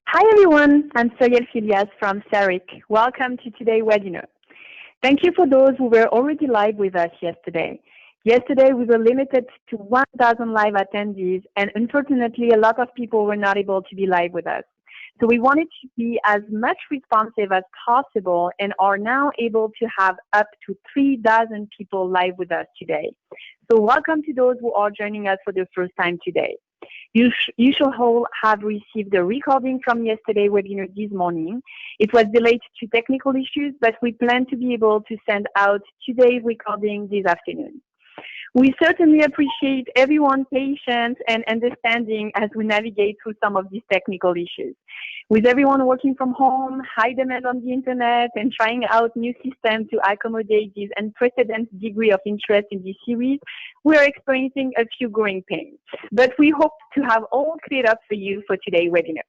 Hi everyone, I'm Serial Filias from SARIC. Welcome to today's webinar. Thank you for those who were already live with us yesterday. Yesterday we were limited to 1,000 live attendees, and unfortunately a lot of people were not able to be live with us. So we wanted to be as much responsive as possible and are now able to have up to 3,000 people live with us today. So welcome to those who are joining us for the first time today. You should all have received the recording from yesterday's webinar this morning. It was delayed to technical issues, but we plan to be able to send out today's recording this afternoon. We certainly appreciate everyone's patience and understanding as we navigate through some of these technical issues. With everyone working from home, high demand on the internet, and trying out new systems to accommodate this unprecedented degree of interest in this series, we are experiencing a few growing pains. But we hope to have all cleared up for you for today's webinar.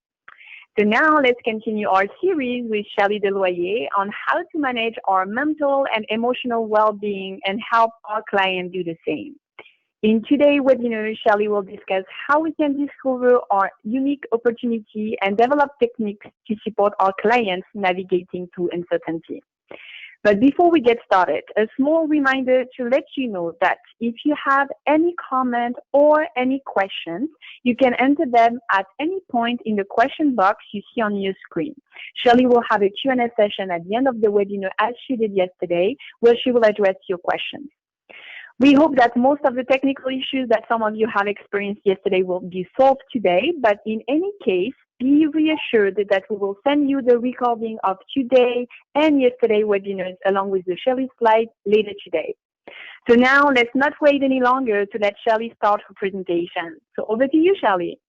So now let's continue our series with Shelley Deloyer on how to manage our mental and emotional well-being and help our clients do the same. In today's webinar, Shelley will discuss how we can discover our unique opportunity and develop techniques to support our clients navigating through uncertainty. But before we get started, a small reminder to let you know that if you have any comment or any questions, you can enter them at any point in the question box you see on your screen. Shelley will have a Q&A session at the end of the webinar as she did yesterday, where she will address your questions. We hope that most of the technical issues that some of you have experienced yesterday will be solved today, but in any case, be reassured that we will send you the recording of today and yesterday's webinars along with the Shelley slides later today. So now let's not wait any longer to let Shelley start her presentation. So over to you, Shelley.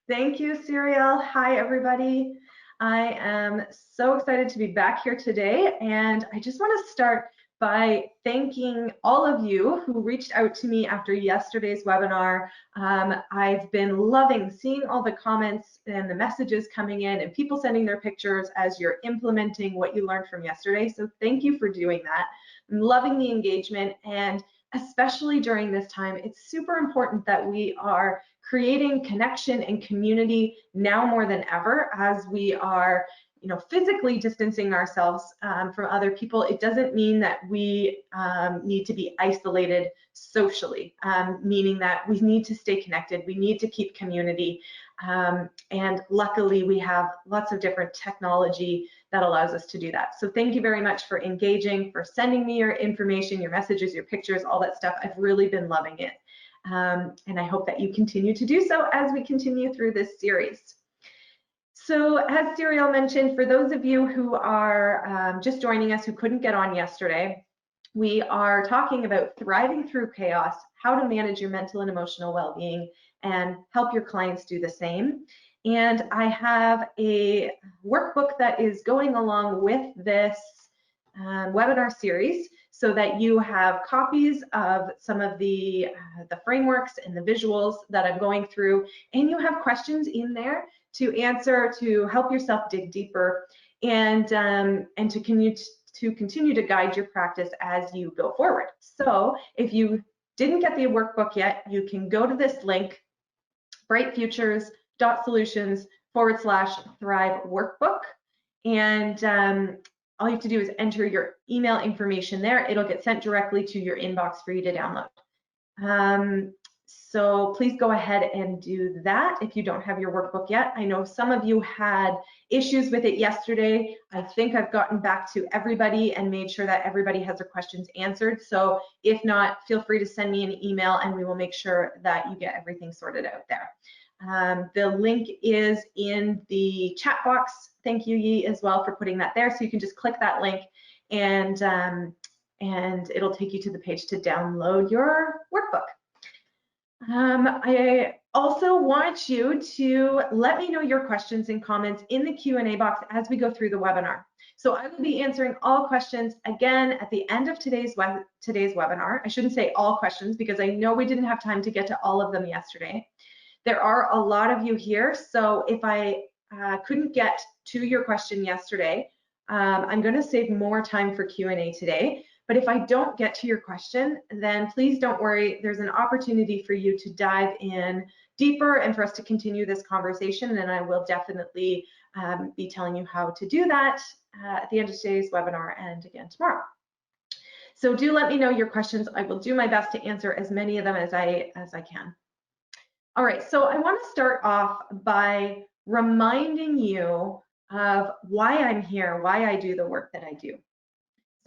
Thank you, Serial. Hi, everybody. I am so excited to be back here today, and I just want to start by thanking all of you who reached out to me after yesterday's webinar. I've been loving seeing all the comments and the messages coming in and people sending their pictures as you're implementing what you learned from yesterday. So thank you for doing that. I'm loving the engagement, and especially during this time, it's super important that we are creating connection and community now more than ever as we are physically distancing ourselves from other people. It doesn't mean that we need to be isolated socially, meaning that we need to stay connected. We need to keep community. And luckily, we have lots of different technology that allows us to do that. So thank you very much for engaging, for sending me your information, your messages, your pictures, all that stuff. I've really been loving it. And I hope that you continue to do so as we continue through this series. So as Serial mentioned, for those of you who are just joining us who couldn't get on yesterday, we are talking about thriving through chaos, how to manage your mental and emotional well-being and help your clients do the same. And I have a workbook that is going along with this webinar series so that you have copies of some of the frameworks and the visuals that I'm going through, and you have questions in there to answer, to help yourself dig deeper, and to continue to guide your practice as you go forward. So if you didn't get the workbook yet, you can go to this link, brightfutures.solutions/thrive workbook, and all you have to do is enter your email information there. It'll get sent directly to your inbox for you to download. So please go ahead and do that if you don't have your workbook yet. I know some of you had issues with it yesterday. I think I've gotten back to everybody and made sure that everybody has their questions answered. So if not, feel free to send me an email and we will make sure that you get everything sorted out there. The link is in the chat box. Thank you, Yi, as well for putting that there. So you can just click that link and it'll take you to the page to download your workbook. I also want you to let me know your questions and comments in the Q&A box as we go through the webinar. So I will be answering all questions again at the end of today's webinar. I shouldn't say all questions because I know we didn't have time to get to all of them yesterday. There are a lot of you here, so if I couldn't get to your question yesterday, I'm going to save more time for Q&A today. But if I don't get to your question, then please don't worry. There's an opportunity for you to dive in deeper and for us to continue this conversation. And I will definitely be telling you how to do that at the end of today's webinar and again tomorrow. So do let me know your questions. I will do my best to answer as many of them as I can. All right, so I want to start off by reminding you of why I'm here, why I do the work that I do.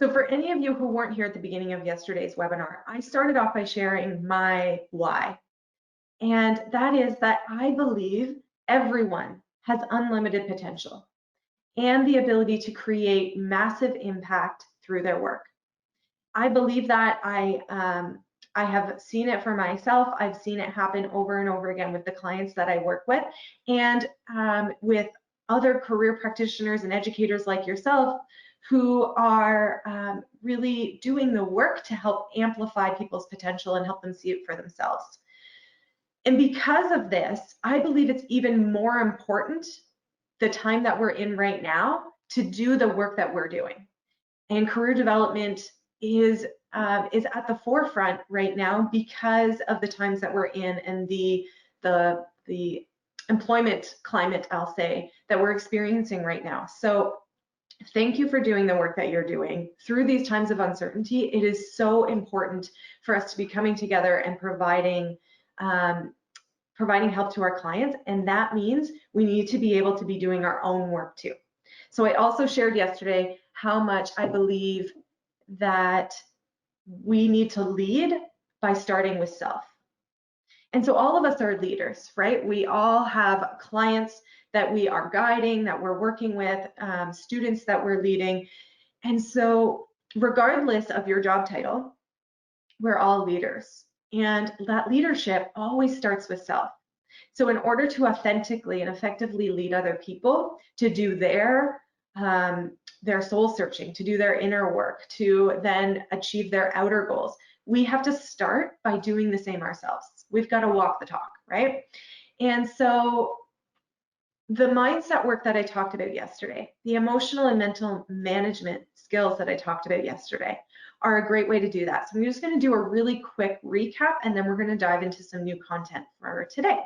So for any of you who weren't here at the beginning of yesterday's webinar, I started off by sharing my why. And that is that I believe everyone has unlimited potential and the ability to create massive impact through their work. I believe that I have seen it for myself. I've seen it happen over and over again with the clients that I work with, and with other career practitioners and educators like yourself who are really doing the work to help amplify people's potential and help them see it for themselves. And because of this, I believe it's even more important, the time that we're in right now, to do the work that we're doing. And career development is at the forefront right now because of the times that we're in and the employment climate, I'll say, that we're experiencing right now. So thank you for doing the work that you're doing. Through these times of uncertainty, it is so important for us to be coming together and providing help to our clients, and that means we need to be able to be doing our own work too. So I also shared yesterday how much I believe that we need to lead by starting with self. And so all of us are leaders, right? We all have clients that we are guiding, that we're working with, students that we're leading. And so regardless of your job title, we're all leaders. And that leadership always starts with self. So in order to authentically and effectively lead other people to do their soul searching, to do their inner work, to then achieve their outer goals, we have to start by doing the same ourselves. We've got to walk the talk, right? And so the mindset work that I talked about yesterday, the emotional and mental management skills that I talked about yesterday, are a great way to do that. So I'm just going to do a really quick recap, and then we're going to dive into some new content for today.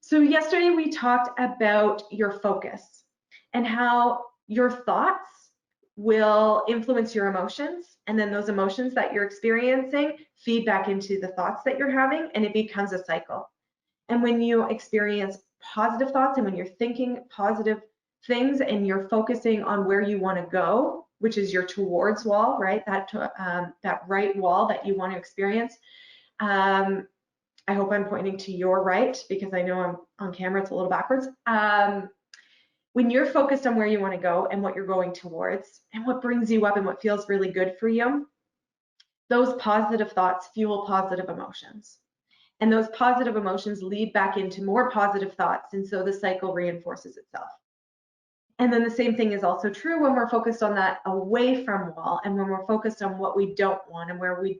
So yesterday we talked about your focus and how your thoughts will influence your emotions, and then those emotions that you're experiencing feed back into the thoughts that you're having, and it becomes a cycle. And when you experience positive thoughts and when you're thinking positive things and you're focusing on where you want to go, which is your towards wall, right? That right wall that you want to experience. I hope I'm pointing to your right because I know I'm on camera, it's a little backwards. When you're focused on where you want to go and what you're going towards and what brings you up and what feels really good for you, those positive thoughts fuel positive emotions. And those positive emotions lead back into more positive thoughts, and so the cycle reinforces itself. And then the same thing is also true when we're focused on that away from wall and when we're focused on what we don't want and where we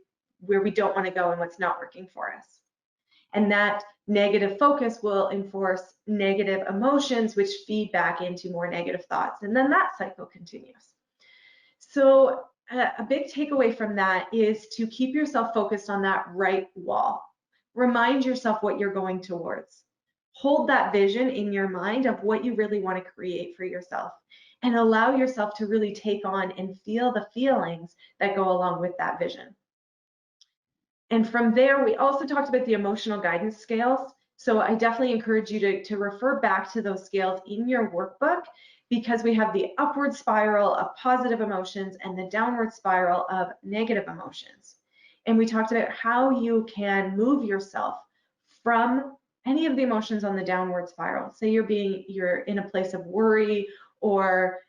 don't want to go and what's not working for us. And that negative focus will enforce negative emotions, which feed back into more negative thoughts. And then that cycle continues. So a big takeaway from that is to keep yourself focused on that right wall. Remind yourself what you're going towards. Hold that vision in your mind of what you really want to create for yourself, and allow yourself to really take on and feel the feelings that go along with that vision. And from there, we also talked about the emotional guidance scales. So I definitely encourage you to refer back to those scales in your workbook, because we have the upward spiral of positive emotions and the downward spiral of negative emotions. And we talked about how you can move yourself from any of the emotions on the downward spiral. Say you're in a place of worry or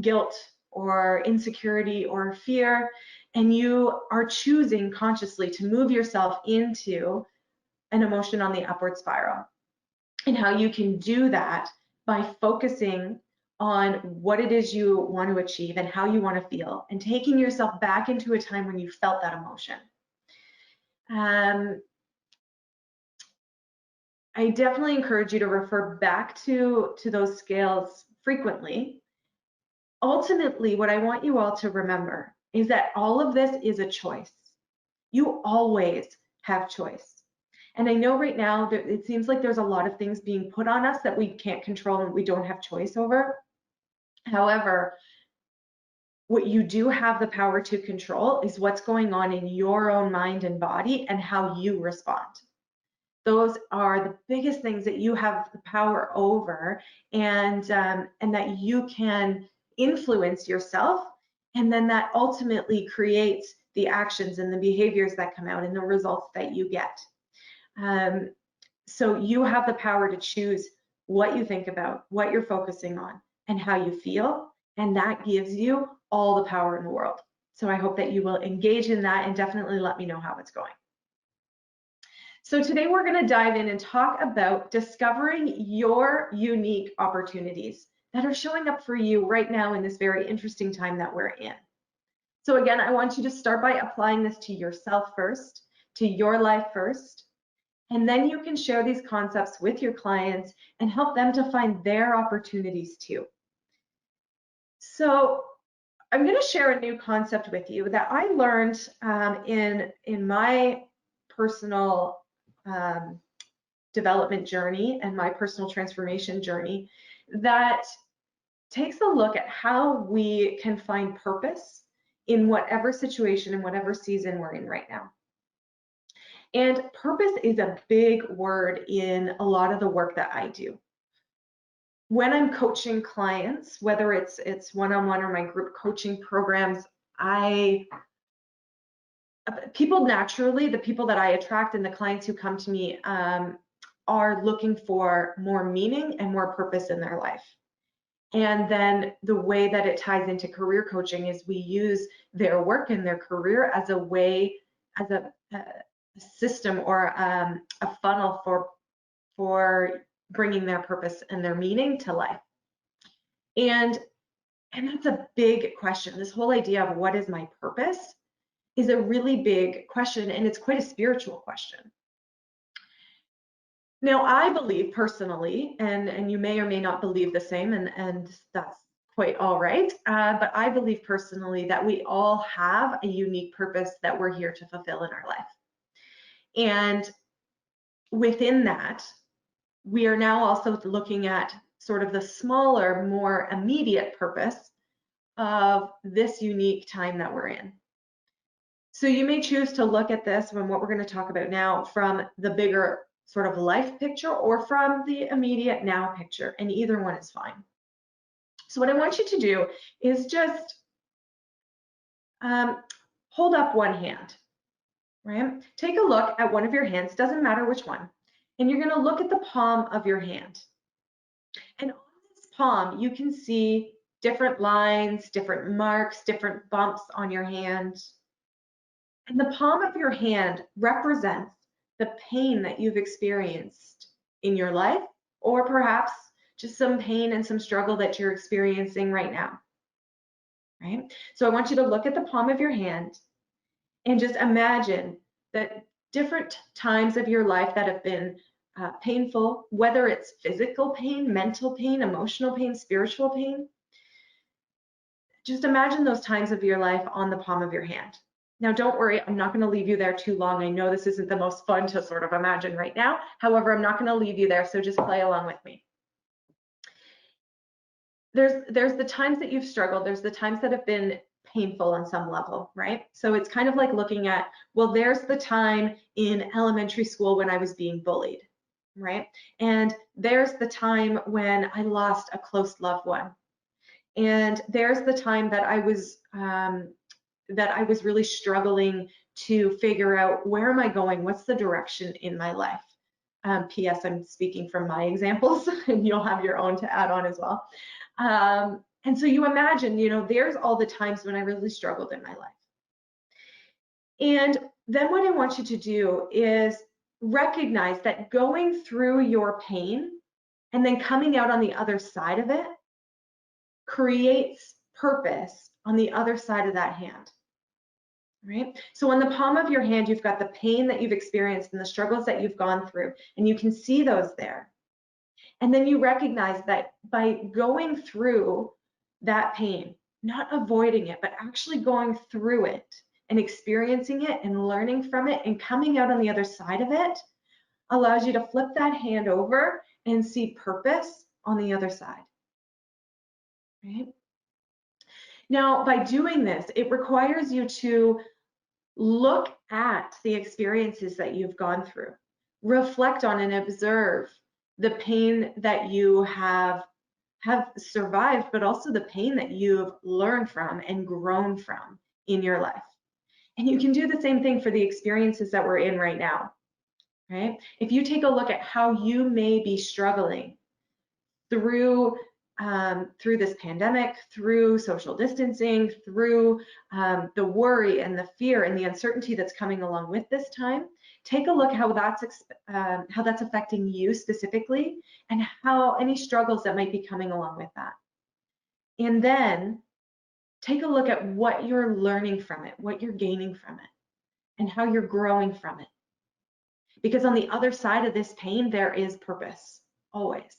guilt or insecurity or fear, and you are choosing consciously to move yourself into an emotion on the upward spiral. And how you can do that by focusing on what it is you want to achieve and how you want to feel, and taking yourself back into a time when you felt that emotion. I definitely encourage you to refer back to those scales frequently. Ultimately, what I want you all to remember is that all of this is a choice. You always have choice. And I know right now that it seems like there's a lot of things being put on us that we can't control and we don't have choice over. However, what you do have the power to control is what's going on in your own mind and body and how you respond. Those are the biggest things that you have the power over, and that you can influence yourself, and then that ultimately creates the actions and the behaviors that come out and the results that you get. So you have the power to choose what you think about, what you're focusing on, and how you feel, and that gives you all the power in the world. So I hope that you will engage in that and definitely let me know how it's going. So today we're going to dive in and talk about discovering your unique opportunities that are showing up for you right now in this very interesting time that we're in. So again, I want you to start by applying this to yourself first, to your life first, and then you can share these concepts with your clients and help them to find their opportunities too. So I'm going to share a new concept with you that I learned in my personal development journey and my personal transformation journey, that takes a look at how we can find purpose in whatever situation and whatever season we're in right now. And purpose is a big word in a lot of the work that I do. When I'm coaching clients, whether it's one-on-one or my group coaching programs, people naturally, the people that I attract and the clients who come to me are looking for more meaning and more purpose in their life. And then the way that it ties into career coaching is we use their work and their career as a way, as a system or a funnel for bringing their purpose and their meaning to life. And that's a big question. This whole idea of what is my purpose is a really big question, and it's quite a spiritual question. Now, I believe personally, and you may or may not believe the same, and that's quite all right, but I believe personally that we all have a unique purpose that we're here to fulfill in our life. And within that, we are now also looking at sort of the smaller, more immediate purpose of this unique time that we're in. So you may choose to look at this and what we're going to talk about now from the bigger sort of life picture or from the immediate now picture, and either one is fine. So what I want you to do is just hold up one hand, right? Take a look at one of your hands, doesn't matter which one, and you're going to look at the palm of your hand. And on this palm, you can see different lines, different marks, different bumps on your hand. And the palm of your hand represents the pain that you've experienced in your life, or perhaps just some pain and some struggle that you're experiencing right now, right? So I want you to look at the palm of your hand and just imagine that different times of your life that have been painful, whether it's physical pain, mental pain, emotional pain, spiritual pain, just imagine those times of your life on the palm of your hand. Now, don't worry, I'm not going to leave you there too long. I know this isn't the most fun to sort of imagine right now. However, I'm not going to leave you there, so just play along with me. There's the times that you've struggled. There's the times that have been painful on some level, right? So it's kind of like looking at, well, there's the time in elementary school when I was being bullied, right? And there's the time when I lost a close loved one. And there's the time that I was really struggling to figure out, where am I going? What's the direction in my life? P.S. I'm speaking from my examples, and you'll have your own to add on as well. And so you imagine, there's all the times when I really struggled in my life. And then what I want you to do is recognize that going through your pain and then coming out on the other side of it creates purpose on the other side of that hand, right? So on the palm of your hand, you've got the pain that you've experienced and the struggles that you've gone through, and you can see those there. And then you recognize that by going through that pain, not avoiding it, but actually going through it and experiencing it and learning from it and coming out on the other side of it, allows you to flip that hand over and see purpose on the other side, right? Now, by doing this, it requires you to look at the experiences that you've gone through, reflect on and observe the pain that you have survived, but also the pain that you've learned from and grown from in your life. And you can do the same thing for the experiences that we're in right now, right? If you take a look at how you may be struggling through this pandemic, through social distancing, through the worry and the fear and the uncertainty that's coming along with this time, take a look how that's affecting you specifically, and how any struggles that might be coming along with that. And then take a look at what you're learning from it, what you're gaining from it, and how you're growing from it. Because on the other side of this pain, there is purpose, always.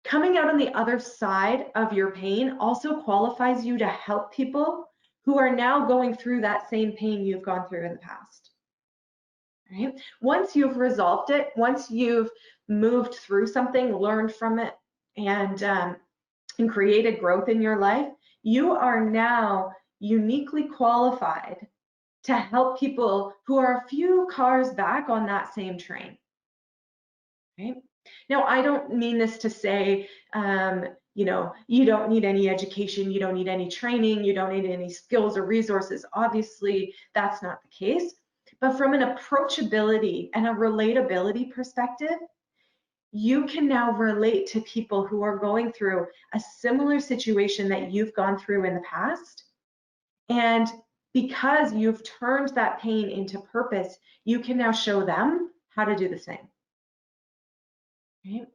Coming out on the other side of your pain also qualifies you to help people who are now going through that same pain you've gone through in the past. Right? Once you've resolved it, once you've moved through something, learned from it, and created growth in your life, you are now uniquely qualified to help people who are a few cars back on that same train. Right? Now, I don't mean this to say, you don't need any education, you don't need any training, you don't need any skills or resources. Obviously, that's not the case. But from an approachability and a relatability perspective, you can now relate to people who are going through a similar situation that you've gone through in the past. And because you've turned that pain into purpose, you can now show them how to do the same. Right?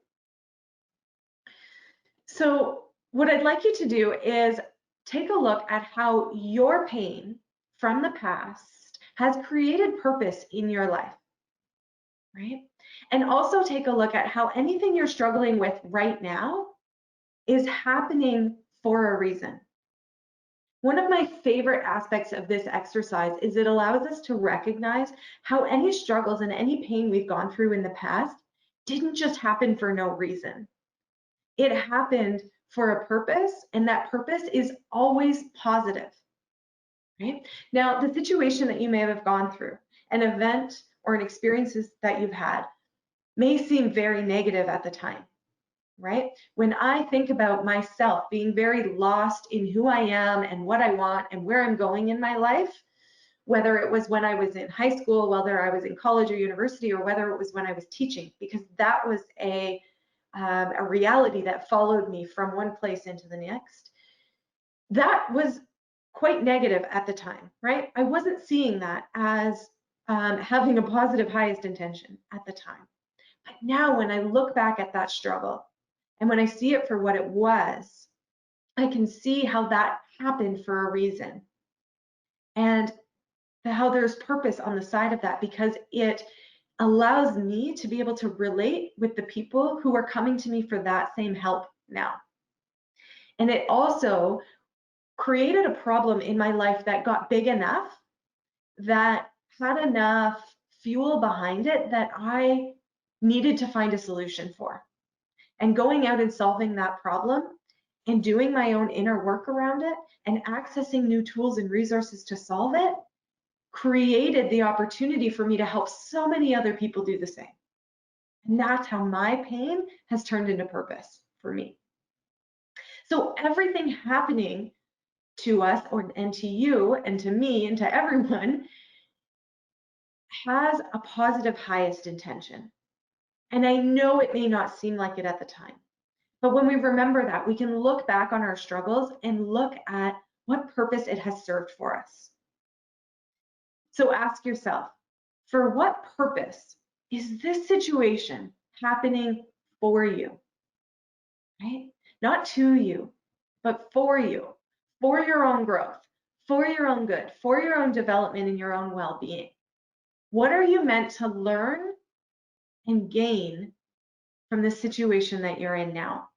So what I'd like you to do is take a look at how your pain from the past has created purpose in your life, right? And also take a look at how anything you're struggling with right now is happening for a reason. One of my favorite aspects of this exercise is it allows us to recognize how any struggles and any pain we've gone through in the past didn't just happen for no reason. It happened for a purpose, and that purpose is always positive, right? Now, the situation that you may have gone through, an event or an experiences that you've had, may seem very negative at the time, right? When I think about myself being very lost in who I am and what I want and where I'm going in my life, whether it was when I was in high school, whether I was in college or university, or whether it was when I was teaching, because that was a reality that followed me from one place into the next. That was quite negative at the time, right? I wasn't seeing that as having a positive highest intention at the time. But now when I look back at that struggle and when I see it for what it was, I can see how that happened for a reason, and how there's purpose on the side of that, because it allows me to be able to relate with the people who are coming to me for that same help now. And it also created a problem in my life that got big enough, that had enough fuel behind it, that I needed to find a solution for. And going out and solving that problem and doing my own inner work around it and accessing new tools and resources to solve it created the opportunity for me to help so many other people do the same. And that's how my pain has turned into purpose for me. So everything happening to us, and to you and to me and to everyone, has a positive highest intention. And I know it may not seem like it at the time, but when we remember that, we can look back on our struggles and look at what purpose it has served for us. So ask yourself, for what purpose is this situation happening for you? Right? Not to you, but for you, for your own growth, for your own good, for your own development and your own well-being. What are you meant to learn and gain from the situation that you're in now?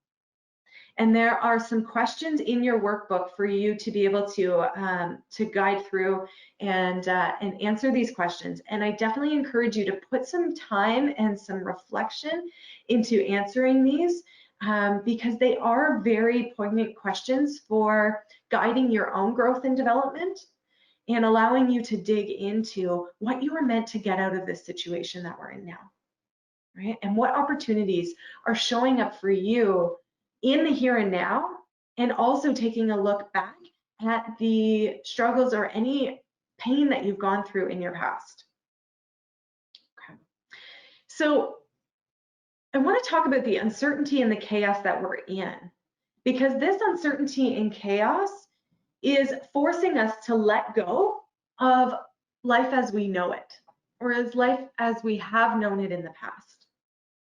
And there are some questions in your workbook for you to be able to guide through and answer these questions. And I definitely encourage you to put some time and some reflection into answering these, because they are very poignant questions for guiding your own growth and development and allowing you to dig into what you were meant to get out of this situation that we're in now, right? And what opportunities are showing up for you in the here and now, and also taking a look back at the struggles or any pain that you've gone through in your past. Okay. So I want to talk about the uncertainty and the chaos that we're in, because this uncertainty and chaos is forcing us to let go of life as we know it, or as life as we have known it in the past,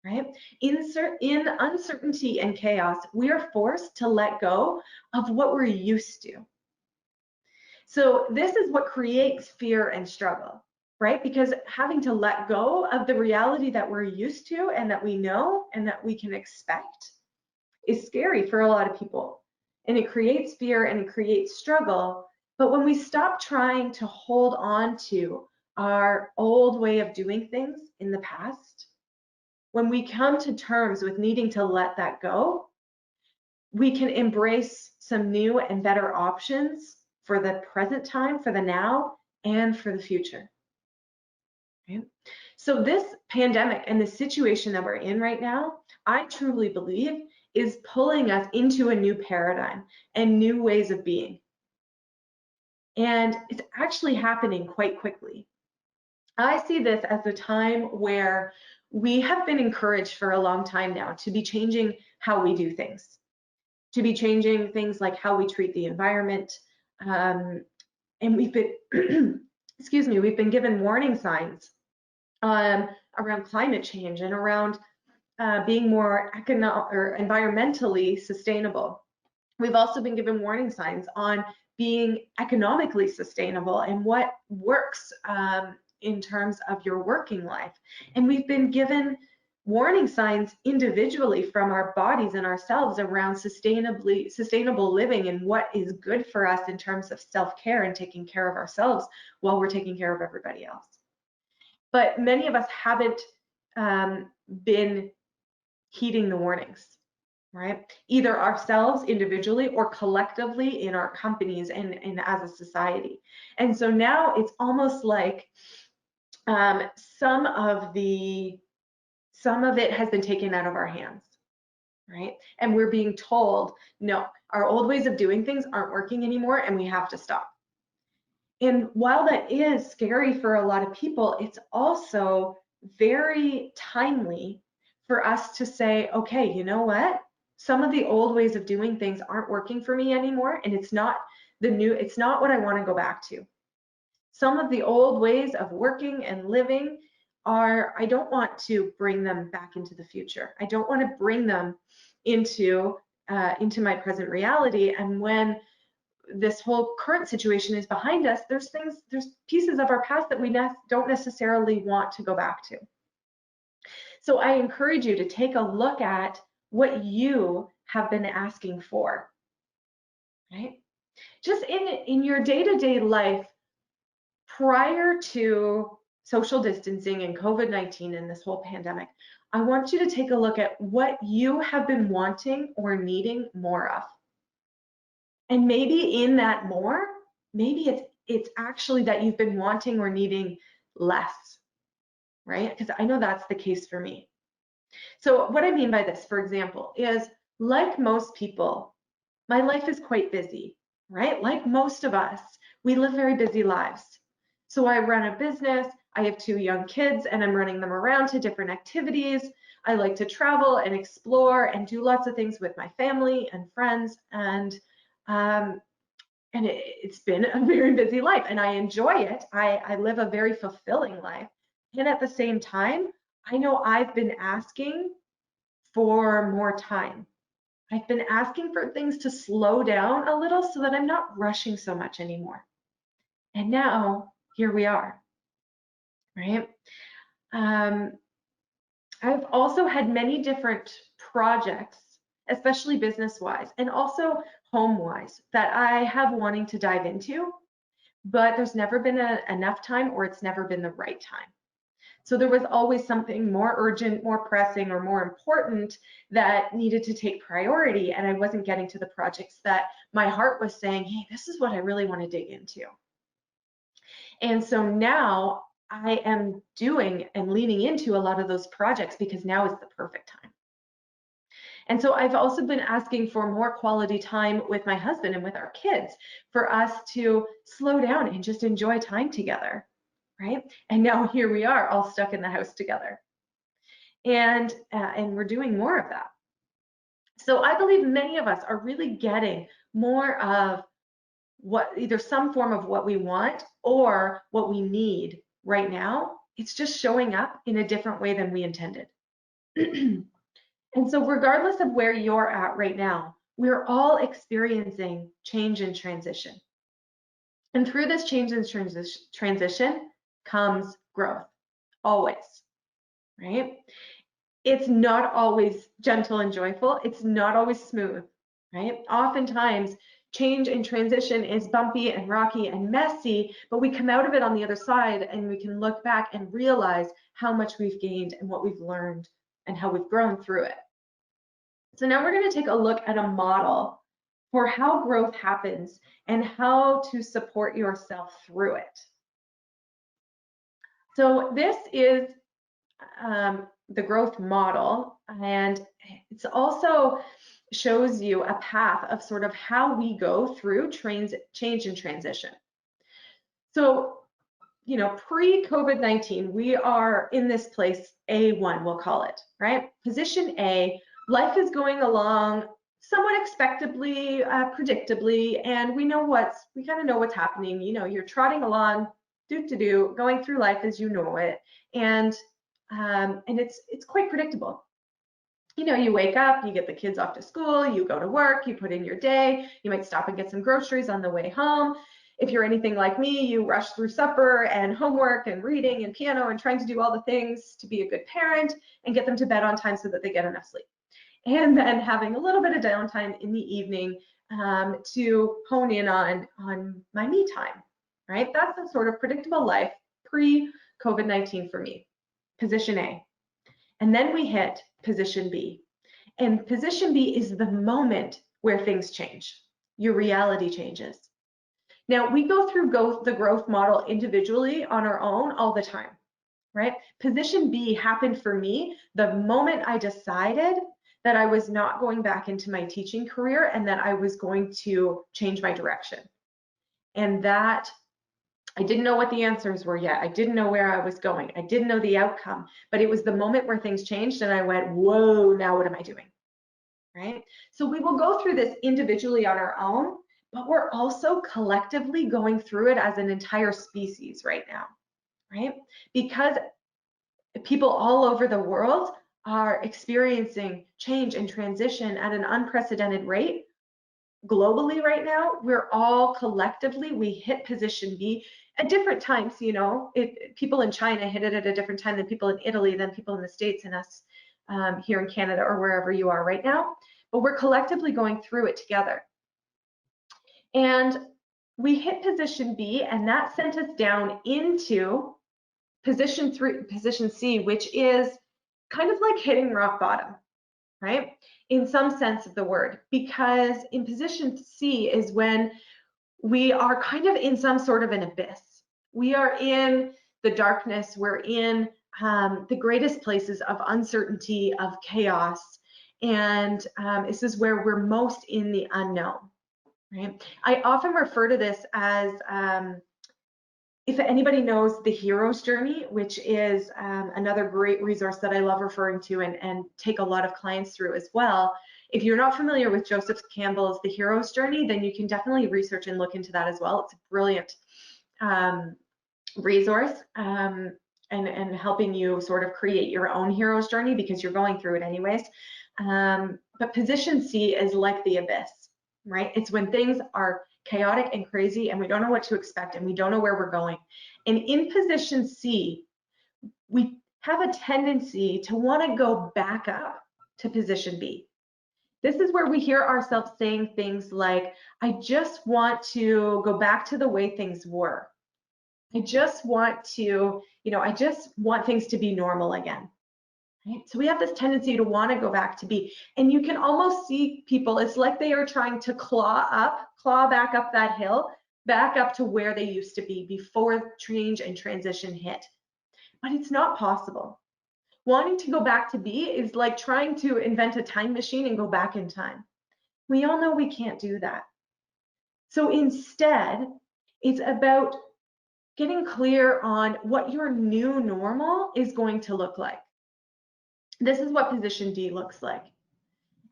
right? In uncertainty and chaos, we are forced to let go of what we're used to. So this is what creates fear and struggle, right? Because having to let go of the reality that we're used to and that we know and that we can expect is scary for a lot of people. And it creates fear and it creates struggle. But when we stop trying to hold on to our old way of doing things in the past, when we come to terms with needing to let that go, we can embrace some new and better options for the present time, for the now, and for the future. Okay? So this pandemic and the situation that we're in right now, I truly believe is pulling us into a new paradigm and new ways of being. And it's actually happening quite quickly. I see this as a time where we have been encouraged for a long time now to be changing how we do things, to be changing things like how we treat the environment. And we've been, excuse me, we've been given warning signs around climate change and around being more environmentally sustainable. We've also been given warning signs on being economically sustainable and what works in terms of your working life. And we've been given warning signs individually from our bodies and ourselves around sustainable living and what is good for us in terms of self-care and taking care of ourselves while we're taking care of everybody else. But many of us haven't been heeding the warnings, right? Either ourselves individually or collectively in our companies and as a society. And so now it's almost like some of it has been taken out of our hands, right? And we're being told, no, our old ways of doing things aren't working anymore and we have to stop. And while that is scary for a lot of people, it's also very timely for us to say, okay, you know what? Some of the old ways of doing things aren't working for me anymore, and it's not what I want to go back to. Some of the old ways of working and living I don't want to bring them back into the future. I don't want to bring them into my present reality. And when this whole current situation is behind us, there's pieces of our past that we don't necessarily want to go back to. So I encourage you to take a look at what you have been asking for, right? Just in your day-to-day life, prior to social distancing and COVID-19 and this whole pandemic, I want you to take a look at what you have been wanting or needing more of. And maybe in that more, maybe it's actually that you've been wanting or needing less, right? Because I know that's the case for me. So what I mean by this, for example, is like most people, my life is quite busy, right? Like most of us, we live very busy lives. So I run a business, I have 2 young kids, and I'm running them around to different activities. I like to travel and explore and do lots of things with my family and friends, and it's been a very busy life, and I enjoy it. I live a very fulfilling life. And at the same time, I know I've been asking for more time. I've been asking for things to slow down a little so that I'm not rushing so much anymore. And now, here we are, right? I've also had many different projects especially business-wise and also home-wise, that I have wanting to dive into, but there's never been enough time, or it's never been the right time. So there was always something more urgent, more pressing, or more important that needed to take priority, and I wasn't getting to the projects that my heart was saying, hey, this is what I really want to dig into. And so now I am doing and leaning into a lot of those projects because now is the perfect time. And so I've also been asking for more quality time with my husband and with our kids, for us to slow down and just enjoy time together, right? And now here we are, all stuck in the house together. And we're doing more of that. So I believe many of us are really getting more of what, either some form of what we want or what we need right now. It's just showing up in a different way than we intended. And so regardless of where you're at right now, we're all experiencing change and transition. And through this change and transition comes growth, always, right? It's not always gentle and joyful. It's not always smooth, right? Oftentimes, change and transition is bumpy and rocky and messy, but we come out of it on the other side and we can look back and realize how much we've gained and what we've learned and how we've grown through it. So now we're going to take a look at a model for how growth happens and how to support yourself through it. So this is the growth model, and it also shows you a path of sort of how we go through change and transition. So, you know, pre-COVID-19, we are in this place, A1, we'll call it, right? Position A, life is going along somewhat expectably, predictably, and we kind of know what's happening. You know, you're trotting along, going through life as you know it, and it's quite predictable. You know, you wake up, you get the kids off to school, you go to work, you put in your day, you might stop and get some groceries on the way home. If you're anything like me, you rush through supper and homework and reading and piano and trying to do all the things to be a good parent and get them to bed on time so that they get enough sleep. And then having a little bit of downtime in the evening to hone in on my me time, right? That's a sort of predictable life pre-COVID-19 for me, position A. And then we hit position B. And position B is the moment where things change. Your reality changes. Now, we go through the growth model individually on our own all the time, right? Position B happened for me the moment I decided that I was not going back into my teaching career and that I was going to change my direction. And that I didn't know what the answers were yet. I didn't know where I was going. I didn't know the outcome, but it was the moment where things changed and I went, whoa, now what am I doing, right? So we will go through this individually on our own, but we're also collectively going through it as an entire species right now, right? Because people all over the world are experiencing change and transition at an unprecedented rate. Globally right now, we're all collectively, we hit position B at different times. You know, people in China hit it at a different time than people in Italy, than people in the States, and us here in Canada or wherever you are right now. But we're collectively going through it together. And we hit position B, and that sent us down into position C, which is kind of like hitting rock bottom, right? In some sense of the word, because in position C is when we are kind of in some sort of an abyss. We are in the darkness, we're in the greatest places of uncertainty, of chaos, and this is where we're most in the unknown, right? I often refer to this as, if anybody knows the hero's journey, which is another great resource that I love referring to and take a lot of clients through as well. If you're not familiar with Joseph Campbell's The Hero's Journey, then you can definitely research and look into that as well. It's a brilliant resource and helping you sort of create your own hero's journey because you're going through it anyways. But position C is like the abyss, right? It's when things are chaotic and crazy and we don't know what to expect and we don't know where we're going. And in position C, we have a tendency to want to go back up to position B. This is where we hear ourselves saying things like, I just want to go back to the way things were. I just want to, I just want things to be normal again. Right? So we have this tendency to want to go back to be, and you can almost see people, it's like they are trying to claw back up that hill, back up to where they used to be before change and transition hit. But it's not possible. Wanting to go back to be is like trying to invent a time machine and go back in time. We all know we can't do that. So instead, it's about getting clear on what your new normal is going to look like. This is what position D looks like.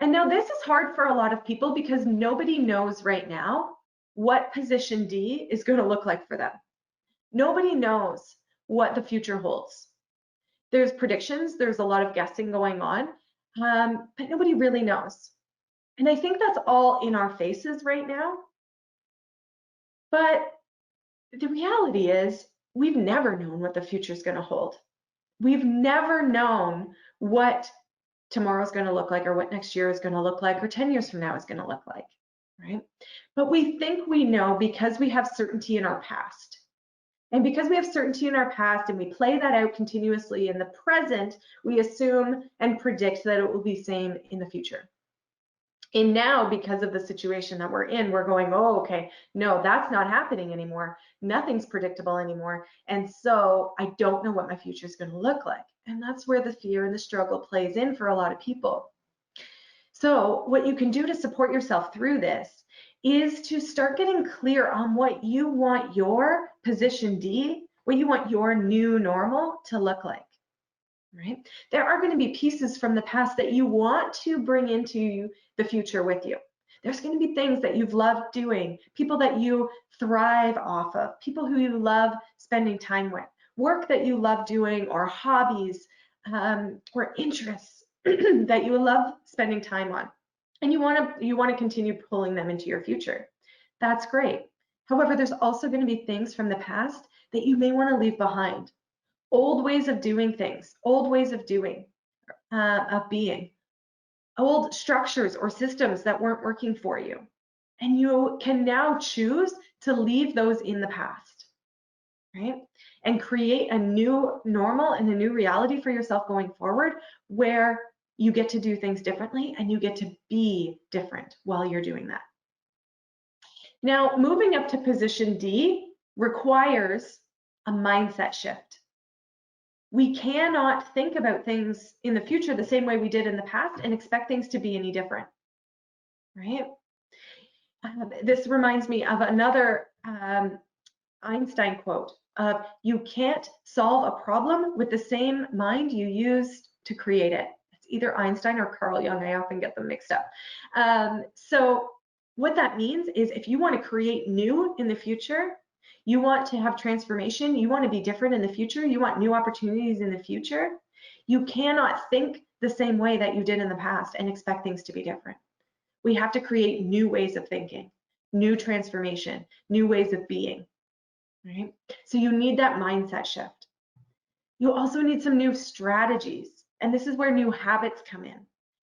And now this is hard for a lot of people because nobody knows right now what position D is going to look like for them. Nobody knows what the future holds. There's predictions, there's a lot of guessing going on, but nobody really knows. And I think that's all in our faces right now. But the reality is we've never known what the future is going to hold. We've never known what tomorrow's going to look like, or what next year is going to look like, or 10 years from now is going to look like, right? But we think we know because we have certainty in our past. And because we have certainty in our past and we play that out continuously in the present, we assume and predict that it will be same in the future. And now, because of the situation that we're in, we're going, oh, okay, no, that's not happening anymore. Nothing's predictable anymore. And so I don't know what my future is going to look like. And that's where the fear and the struggle plays in for a lot of people. So what you can do to support yourself through this is to start getting clear on what you want your position D, what you want your new normal to look like. Right? There are going to be pieces from the past that you want to bring into the future with you. There's going to be things that you've loved doing, people that you thrive off of, people who you love spending time with, work that you love doing, or hobbies or interests that you love spending time on. And you want to continue pulling them into your future. That's great. However, there's also going to be things from the past that you may want to leave behind. Old ways of doing things, old ways of doing, of being, old structures or systems that weren't working for you. And you can now choose to leave those in the past, right? And create a new normal and a new reality for yourself going forward where you get to do things differently and you get to be different while you're doing that. Now, moving up to position D requires a mindset shift. We cannot think about things in the future the same way we did in the past and expect things to be any different, right? This reminds me of another Einstein quote of, you can't solve a problem with the same mind you used to create it. It's either Einstein or Carl Jung. I often get them mixed up. So what that means is if you want to create new in the future, you want to have transformation, you want to be different in the future, you want new opportunities in the future, you cannot think the same way that you did in the past and expect things to be different. We have to create new ways of thinking, new transformation, new ways of being, right? So you need that mindset shift. You also need some new strategies, and this is where new habits come in.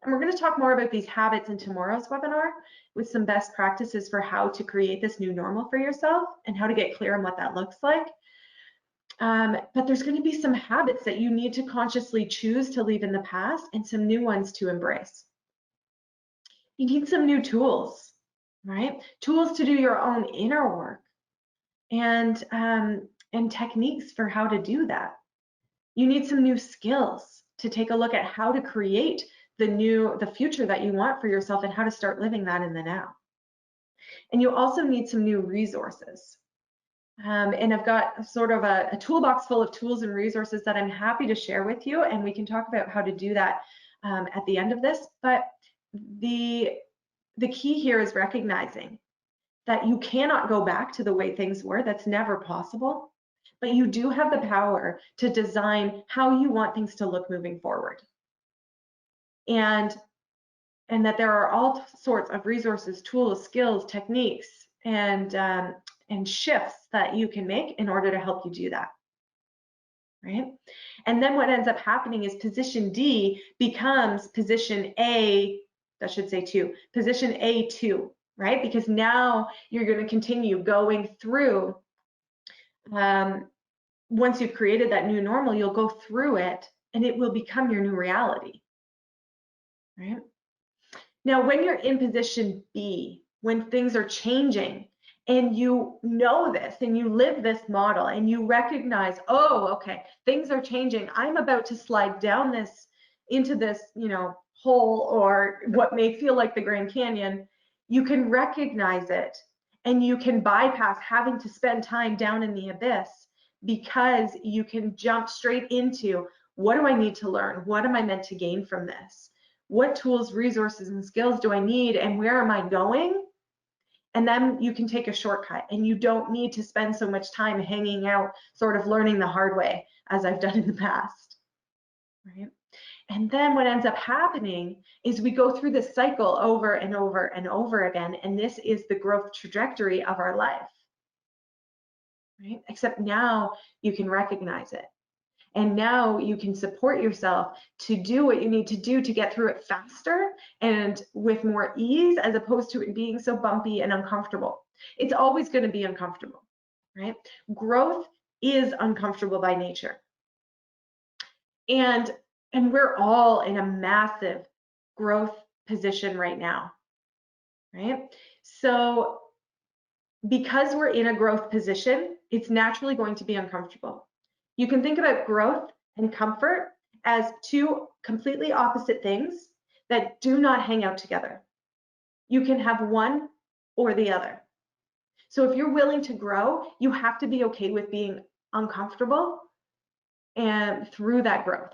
And we're going to talk more about these habits in tomorrow's webinar with some best practices for how to create this new normal for yourself and how to get clear on what that looks like. But there's going to be some habits that you need to consciously choose to leave in the past and some new ones to embrace. You need some new tools, right? Tools to do your own inner work and techniques for how to do that. You need some new skills to take a look at how to create the future that you want for yourself and how to start living that in the now. And you also need some new resources. And I've got sort of a toolbox full of tools and resources that I'm happy to share with you, and we can talk about how to do that at the end of this. But the key here is recognizing that you cannot go back to the way things were. That's never possible. But you do have the power to design how you want things to look moving forward. And that there are all sorts of resources, tools, skills, techniques, and shifts that you can make in order to help you do that, right? And then what ends up happening is position D becomes position A that should say two, position A2, right? Because now you're going to continue going through, once you've created that new normal, you'll go through it and it will become your new reality, right? Now, when you're in position B, when things are changing and you know this and you live this model and you recognize, oh, okay, things are changing. I'm about to slide down this into this, hole, or what may feel like the Grand Canyon. You can recognize it and you can bypass having to spend time down in the abyss, because you can jump straight into, what do I need to learn? What am I meant to gain from this? What tools, resources, and skills do I need, and where am I going? And then you can take a shortcut, and you don't need to spend so much time hanging out, sort of learning the hard way, as I've done in the past, right? And then what ends up happening is we go through this cycle over and over and over again, and this is the growth trajectory of our life, right? Except now you can recognize it. And now you can support yourself to do what you need to do to get through it faster and with more ease, as opposed to it being so bumpy and uncomfortable. It's always going to be uncomfortable, right? Growth is uncomfortable by nature. And we're all in a massive growth position right now, right? So because we're in a growth position, it's naturally going to be uncomfortable. You can think about growth and comfort as two completely opposite things that do not hang out together. You can have one or the other. So if you're willing to grow, you have to be okay with being uncomfortable and through that growth,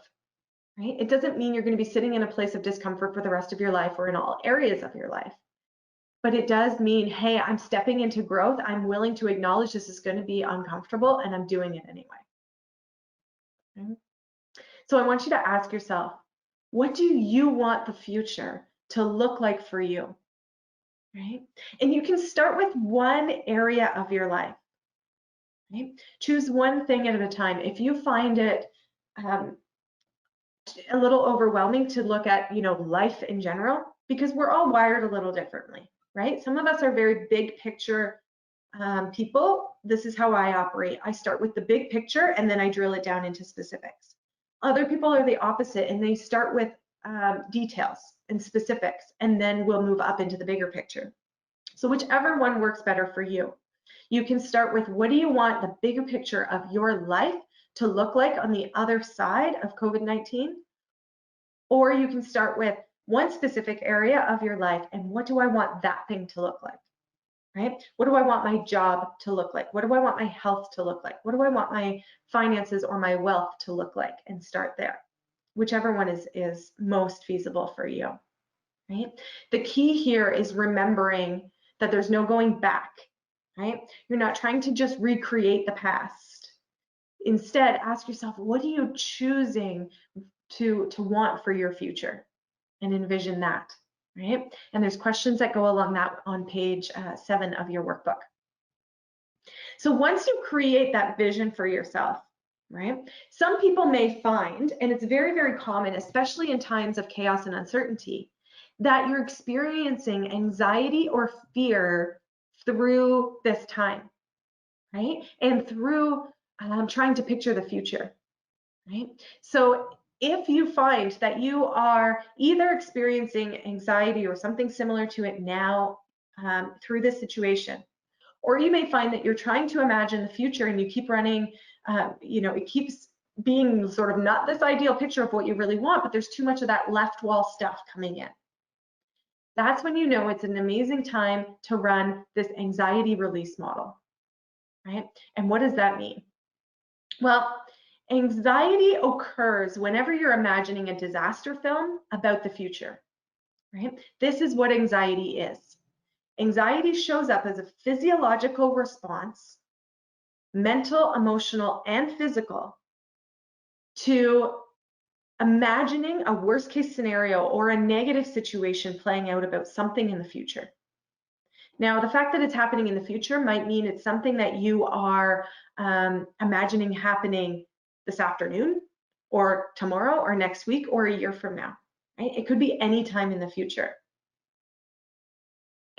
right? It doesn't mean you're going to be sitting in a place of discomfort for the rest of your life or in all areas of your life. But it does mean, hey, I'm stepping into growth. I'm willing to acknowledge this is going to be uncomfortable, and I'm doing it anyway. So I want you to ask yourself, what do you want the future to look like for you, right? And you can start with one area of your life, right? Choose one thing at a time. If you find it a little overwhelming to look at, life in general, because we're all wired a little differently, right? Some of us are very big picture people. This is how I operate. I start with the big picture and then I drill it down into specifics. Other people are the opposite, and they start with details and specifics, and then we'll move up into the bigger picture. So whichever one works better for you. You can start with, what do you want the bigger picture of your life to look like on the other side of COVID-19? Or you can start with one specific area of your life, and what do I want that thing to look like, right? What do I want my job to look like? What do I want my health to look like? What do I want my finances or my wealth to look like? And start there, whichever one is most feasible for you, right? The key here is remembering that there's no going back, right? You're not trying to just recreate the past. Instead, ask yourself, what are you choosing to want for your future, and envision that, right? And there's questions that go along that on page 7 of your workbook. So once you create that vision for yourself, right? Some people may find, and it's very, very common, especially in times of chaos and uncertainty, that you're experiencing anxiety or fear through this time, right? And through trying to picture the future, right? So if you find that you are either experiencing anxiety or something similar to it now through this situation, or you may find that you're trying to imagine the future and you keep running, it keeps being sort of not this ideal picture of what you really want, but there's too much of that left wall stuff coming in. That's when you know it's an amazing time to run this anxiety release model, right? And what does that mean? Well, anxiety occurs whenever you're imagining a disaster film about the future, right? This is what anxiety is. Anxiety shows up as a physiological response, mental, emotional, and physical, to imagining a worst case scenario or a negative situation playing out about something in the future. Now, the fact that it's happening in the future might mean it's something that you are imagining happening this afternoon or tomorrow or next week or a year from now, right? It could be any time in the future.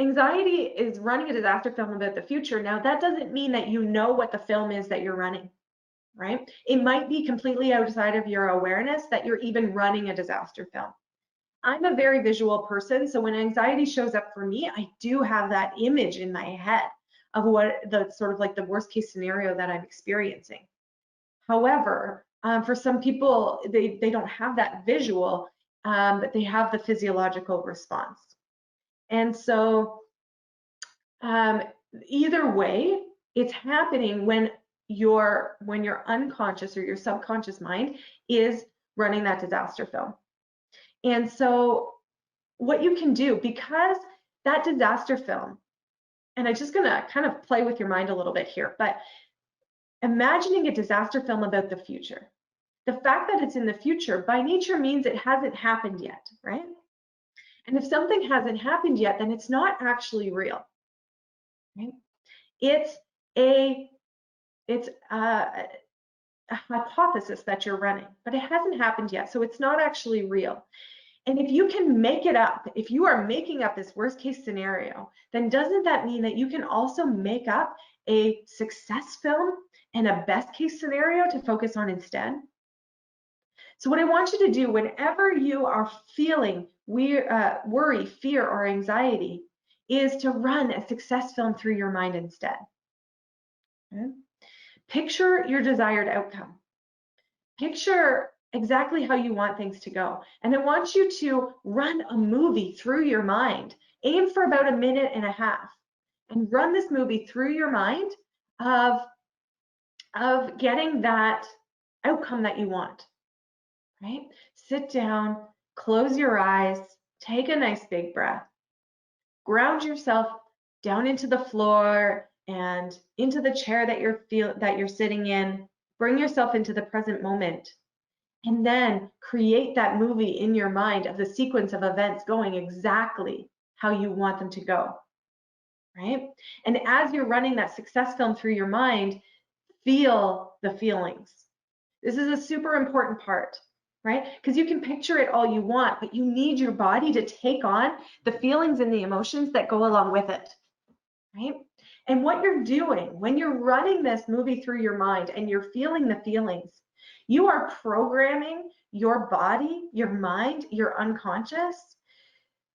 Anxiety is running a disaster film about the future. Now, that doesn't mean that you know what the film is that you're running, right? It might be completely outside of your awareness that you're even running a disaster film. I'm a very visual person, so when anxiety shows up for me, I do have that image in my head of what the sort of like the worst case scenario that I'm experiencing. However, for some people, they don't have that visual, but they have the physiological response. And so either way, it's happening when your unconscious or your subconscious mind is running that disaster film. And so what you can do, because that disaster film, and I'm just gonna kind of play with your mind a little bit here, but imagining a disaster film about the future. The fact that it's in the future by nature means it hasn't happened yet, right? And if something hasn't happened yet, then it's not actually real, right? It's a hypothesis that you're running, but it hasn't happened yet, so it's not actually real. And if you can make it up, if you are making up this worst case scenario, then doesn't that mean that you can also make up a success film and a best case scenario to focus on instead? So what I want you to do whenever you are feeling worry, fear, or anxiety is to run a success film through your mind instead. Okay? Picture your desired outcome. Picture exactly how you want things to go. And I want you to run a movie through your mind. Aim for about 1.5 minutes and run this movie through your mind of getting that outcome that you want, right? Sit down, close your eyes, take a nice big breath, ground yourself down into the floor and into the chair that you're sitting in. Bring yourself into the present moment. And then create that movie in your mind of the sequence of events going exactly how you want them to go, right? And as you're running that success film through your mind, feel the feelings. This is a super important part, right? Because you can picture it all you want, but you need your body to take on the feelings and the emotions that go along with it, right? And what you're doing when you're running this movie through your mind and you're feeling the feelings, you are programming your body, your mind, your unconscious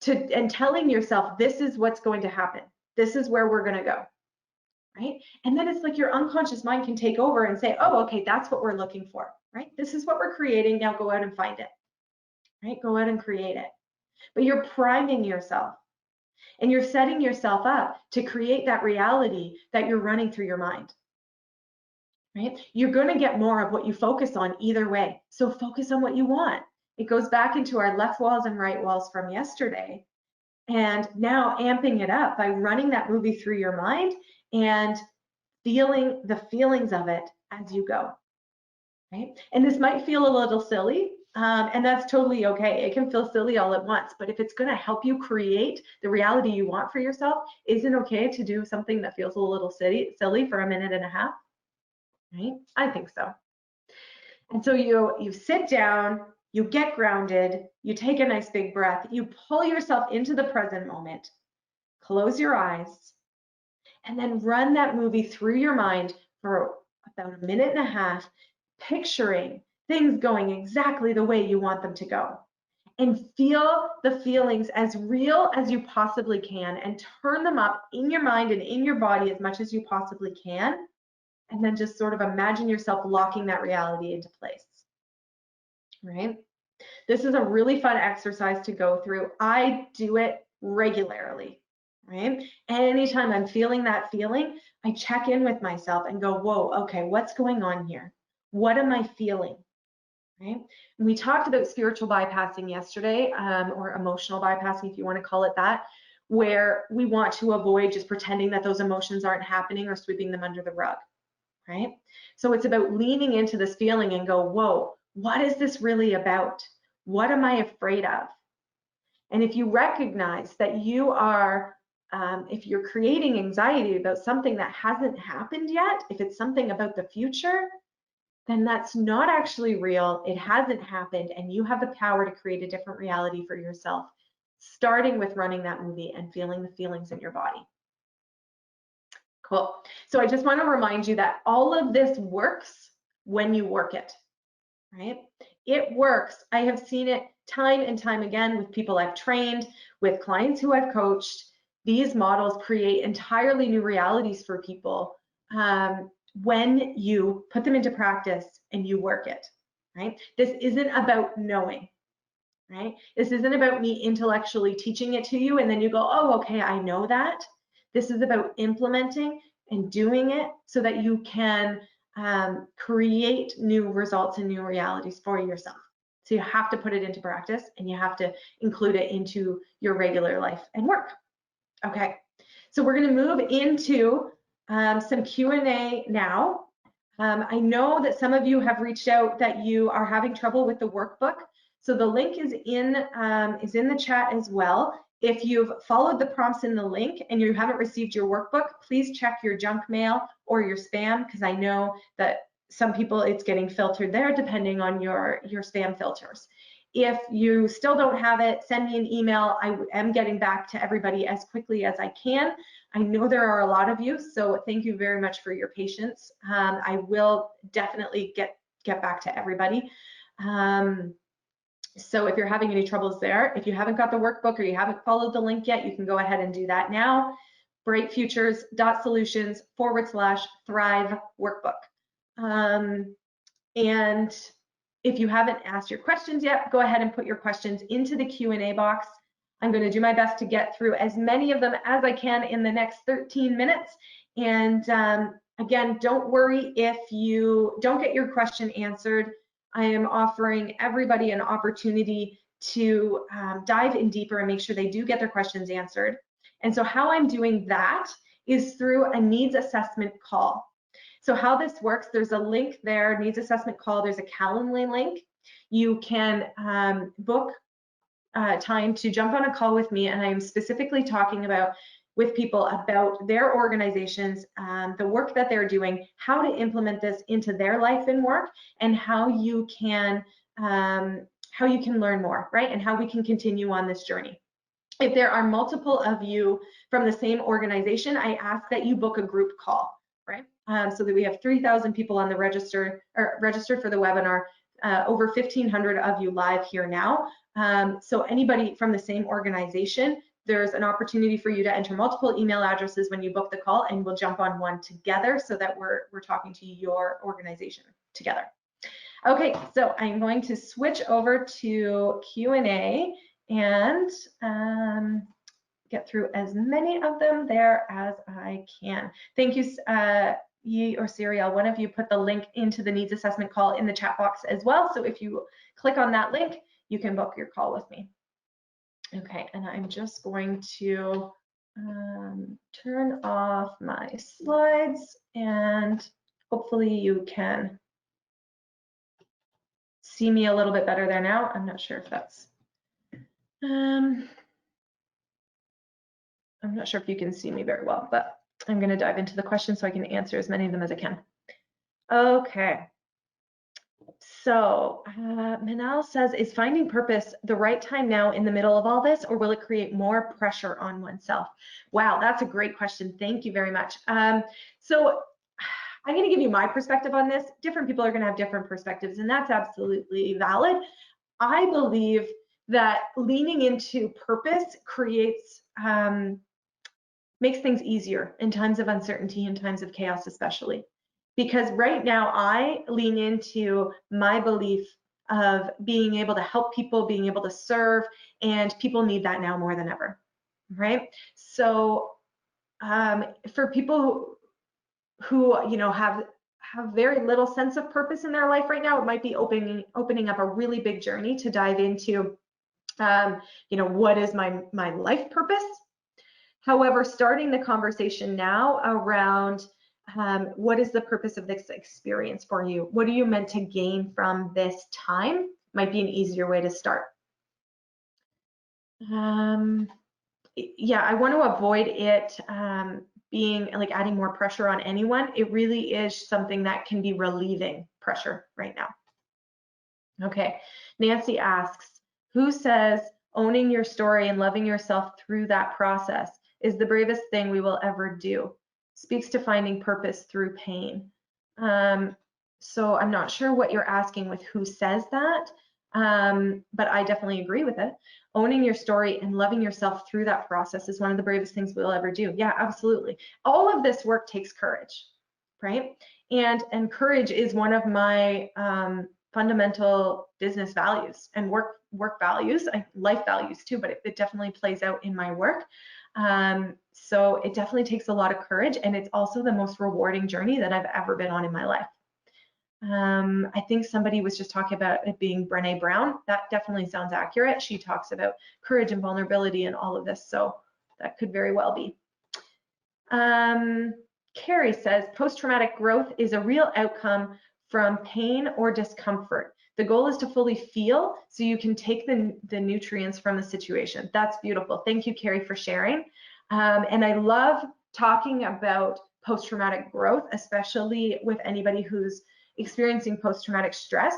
and telling yourself, this is what's going to happen. This is where we're going to go, right? And then it's like your unconscious mind can take over and say, oh, okay, that's what we're looking for, right? This is what we're creating. Now go out and find it, right? Go out and create it. But you're priming yourself and you're setting yourself up to create that reality that you're running through your mind. Right? You're going to get more of what you focus on either way. So focus on what you want. It goes back into our left walls and right walls from yesterday. And now amping it up by running that movie through your mind and feeling the feelings of it as you go. Right? And this might feel a little silly, and that's totally okay. It can feel silly all at once, but if it's going to help you create the reality you want for yourself, isn't it okay to do something that feels a little silly for 1.5 minutes? Right? I think so. And so you sit down, you get grounded, you take a nice big breath, you pull yourself into the present moment, close your eyes, and then run that movie through your mind for about 1.5 minutes, picturing things going exactly the way you want them to go. And feel the feelings as real as you possibly can and turn them up in your mind and in your body as much as you possibly can. And then just sort of imagine yourself locking that reality into place, right? This is a really fun exercise to go through. I do it regularly, right? Anytime I'm feeling that feeling, I check in with myself and go, whoa, okay, what's going on here? What am I feeling, right? And we talked about spiritual bypassing yesterday, or emotional bypassing, if you want to call it that, where we want to avoid just pretending that those emotions aren't happening or sweeping them under the rug. Right? So it's about leaning into this feeling and go, whoa, what is this really about? What am I afraid of? And if you recognize that you are, if you're creating anxiety about something that hasn't happened yet, if it's something about the future, then that's not actually real. It hasn't happened, and you have the power to create a different reality for yourself starting with running that movie and feeling the feelings in your body. Cool. So I just want to remind you that all of this works when you work it, right? It works. I have seen it time and time again with people I've trained, with clients who I've coached. These models create entirely new realities for people when you put them into practice and you work it, right? This isn't about knowing, right? This isn't about me intellectually teaching it to you and then you go, oh, okay, I know that. This is about implementing and doing it so that you can create new results and new realities for yourself. So you have to put it into practice and you have to include it into your regular life and work. Okay, so we're going to move into some Q&A now. I know that some of you have reached out that you are having trouble with the workbook. So the link is in the chat as well. If you've followed the prompts in the link and you haven't received your workbook, please check your junk mail or your spam, because I know that some people it's getting filtered there depending on your spam filters. If you still don't have it, send me an email. I am getting back to everybody as quickly as I can. I know there are a lot of you, so thank you very much for your patience. I will definitely get back to everybody. So if you're having any troubles there, if you haven't got the workbook or you haven't followed the link yet, you can go ahead and do that now. brightfutures.solutions/thrive workbook. And if you haven't asked your questions yet, go ahead and put your questions into the Q&A box. I'm going to do my best to get through as many of them as I can in the next 13 minutes. And again, don't worry if you don't get your question answered. I am offering everybody an opportunity to dive in deeper and make sure they do get their questions answered. And so how I'm doing that is through a needs assessment call. So how this works, there's a link there, needs assessment call, there's a Calendly link. You can book time to jump on a call with me, and I'm specifically talking with people about their organizations, the work that they're doing, how to implement this into their life and work, and how you can learn more, right? And how we can continue on this journey. If there are multiple of you from the same organization, I ask that you book a group call, right? So that we have 3,000 people on the registered for the webinar, over 1,500 of you live here now. So anybody from the same organization, there's an opportunity for you to enter multiple email addresses when you book the call, and we'll jump on one together so that we're talking to your organization together. Okay, so I'm going to switch over to Q&A and get through as many of them there as I can. Thank you, Yi or Serial. One of you put the link into the needs assessment call in the chat box as well. So if you click on that link, you can book your call with me. Okay, and I'm just going to turn off my slides, and hopefully you can see me a little bit better there now. I'm not sure if that's, I'm not sure if you can see me very well, but I'm going to dive into the questions so I can answer as many of them as I can. Okay. So Manal says, is finding purpose the right time now in the middle of all this, or will it create more pressure on oneself? Wow, that's a great question. Thank you very much. So I'm going to give you my perspective on this. Different people are going to have different perspectives, and that's absolutely valid. I believe that leaning into purpose creates, makes things easier in times of uncertainty, in times of chaos especially. Because right now I lean into my belief of being able to help people, being able to serve, and people need that now more than ever, right? So for people who have very little sense of purpose in their life right now, it might be opening up a really big journey to dive into, what is my life purpose? However, starting the conversation now around what is the purpose of this experience for you? What are you meant to gain from this time? Might be an easier way to start. Yeah, I want to avoid it being like adding more pressure on anyone. It really is something that can be relieving pressure right now. Okay, Nancy asks, who says Owning your story and loving yourself through that process is the bravest thing we will ever do. Speaks to finding purpose through pain. So I'm not sure what you're asking with who says that, but I definitely agree with it. Owning your story and loving yourself through that process is one of the bravest things we'll ever do. Yeah, absolutely. All of this work takes courage, right? And courage is one of my fundamental business values and work values, life values too, but it definitely plays out in my work. So it definitely takes a lot of courage, and it's also the most rewarding journey that I've ever been on in my life. I think somebody was just talking about it being Brené Brown. That definitely sounds accurate. She talks about courage and vulnerability and all of this, so that could very well be. Carrie says, post-traumatic growth is a real outcome from pain or discomfort. The goal is to fully feel so you can take the nutrients from the situation. That's beautiful. Thank you, Carrie, for sharing. And I love talking about post-traumatic growth, especially with anybody who's experiencing post-traumatic stress.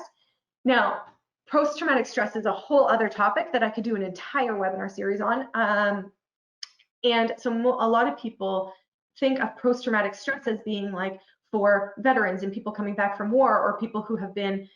Now, post-traumatic stress is a whole other topic that I could do an entire webinar series on. And so a lot of people think of post-traumatic stress as being like for veterans and people coming back from war, or people who have been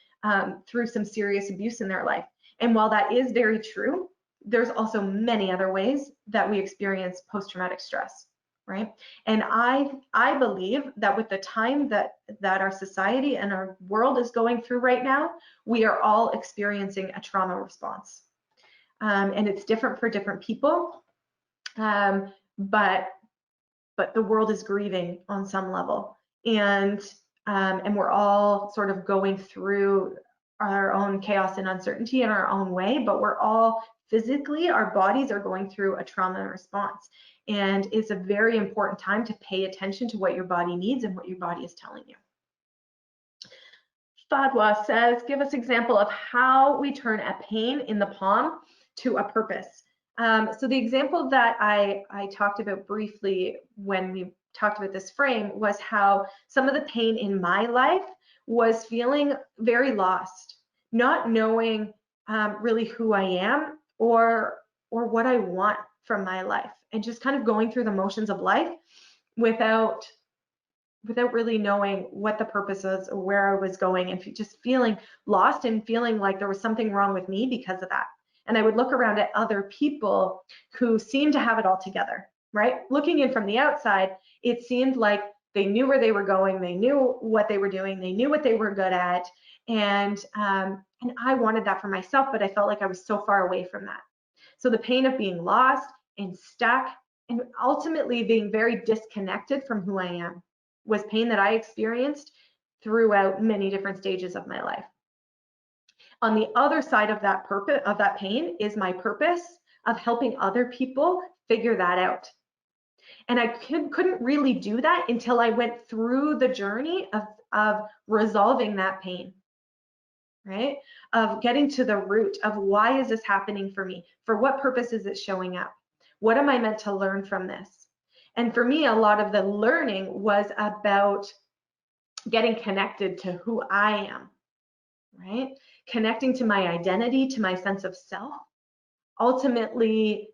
through some serious abuse in their life. And while that is very true, there's also many other ways that we experience post-traumatic stress, right? And I believe that with the time that our society and our world is going through right now, we are all experiencing a trauma response. And it's different for different people, but the world is grieving on some level, and we're all sort of going through our own chaos and uncertainty in our own way, but we're all physically, our bodies are going through a trauma response. And it's a very important time to pay attention to what your body needs and what your body is telling you. Fadwa says, give us an example of how we turn a pain in the palm to a purpose. So the example that I talked about briefly when we talked about this frame was how some of the pain in my life was feeling very lost, not knowing really who I am or what I want from my life, and just kind of going through the motions of life without really knowing what the purpose is or where I was going, and just feeling lost and feeling like there was something wrong with me because of that. And I would look around at other people who seemed to have it all together, right? Looking in from the outside, it seemed like they knew where they were going, they knew what they were doing, they knew what they were good at, and I wanted that for myself, but I felt like I was so far away from that. So the pain of being lost and stuck and ultimately being very disconnected from who I am was pain that I experienced throughout many different stages of my life. On the other side of that purpose, of that pain, is my purpose of helping other people figure that out. And I couldn't really do that until I went through the journey of resolving that pain, right? Of getting to the root of why is this happening for me? For what purpose is it showing up? What am I meant to learn from this? And for me, a lot of the learning was about getting connected to who I am, right? Connecting to my identity, to my sense of self, ultimately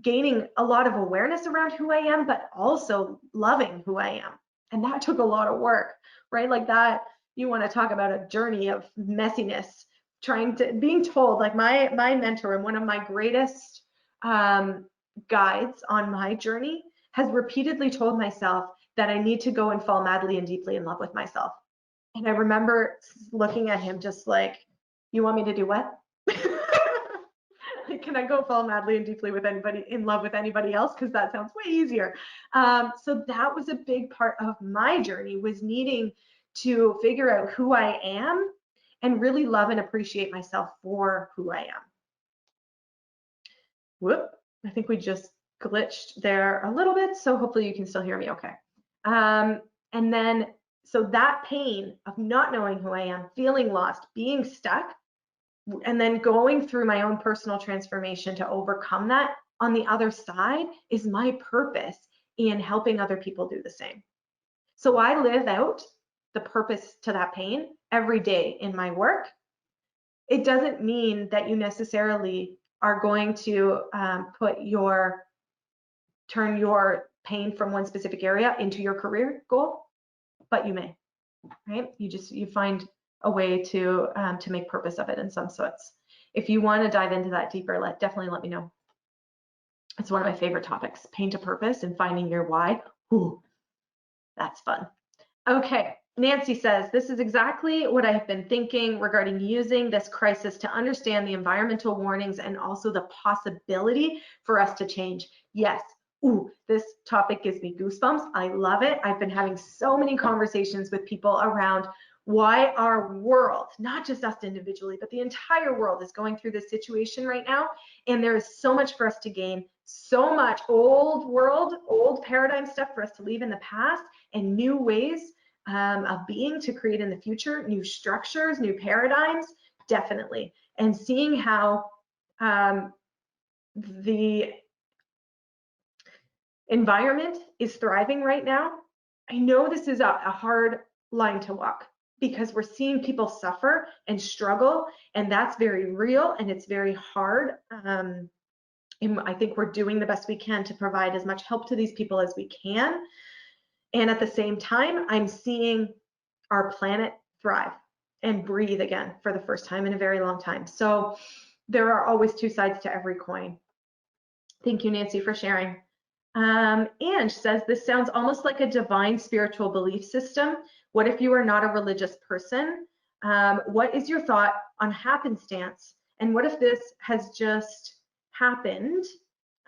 gaining a lot of awareness around who I am, but also loving who I am. And that took a lot of work, right? Like that, you want to talk about a journey of messiness, being told, like my mentor and one of my greatest guides on my journey has repeatedly told myself that I need to go and fall madly and deeply in love with myself. And I remember looking at him just like, you want me to do what? Can I go fall madly and deeply with anybody, in love with anybody else? Because that sounds way easier. So that was a big part of my journey, was needing to figure out who I am and really love and appreciate myself for who I am. Whoop, I think we just glitched there a little bit, so hopefully you can still hear me okay. And then, so that pain of not knowing who I am, feeling lost, being stuck, and then going through my own personal transformation to overcome that, on the other side is my purpose in helping other people do the same. So I live out the purpose to that pain every day in my work. It doesn't mean that you necessarily are going to turn your pain from one specific area into your career goal, but you may, right? You find a way to make purpose of it in some sorts. If you want to dive into that deeper, definitely let me know. It's one of my favorite topics, pain to purpose and finding your why. Ooh, that's fun. Okay, Nancy says, this is exactly what I have been thinking regarding using this crisis to understand the environmental warnings and also the possibility for us to change. Yes. Ooh, this topic gives me goosebumps. I love it. I've been having so many conversations with people around why our world, not just us individually, but the entire world is going through this situation right now. And there is so much for us to gain, so much old world, old paradigm stuff for us to leave in the past, and new ways of being to create in the future, new structures, new paradigms, definitely. And seeing how the environment is thriving right now. I know this is a hard line to walk because we're seeing people suffer and struggle, and that's very real and it's very hard. And I think we're doing the best we can to provide as much help to these people as we can. And at the same time, I'm seeing our planet thrive and breathe again for the first time in a very long time. So there are always two sides to every coin. Thank you, Nancy, for sharing. Ange says, this sounds almost like a divine spiritual belief system. What if you are not a religious person? What is your thought on happenstance? And what if this has just happened,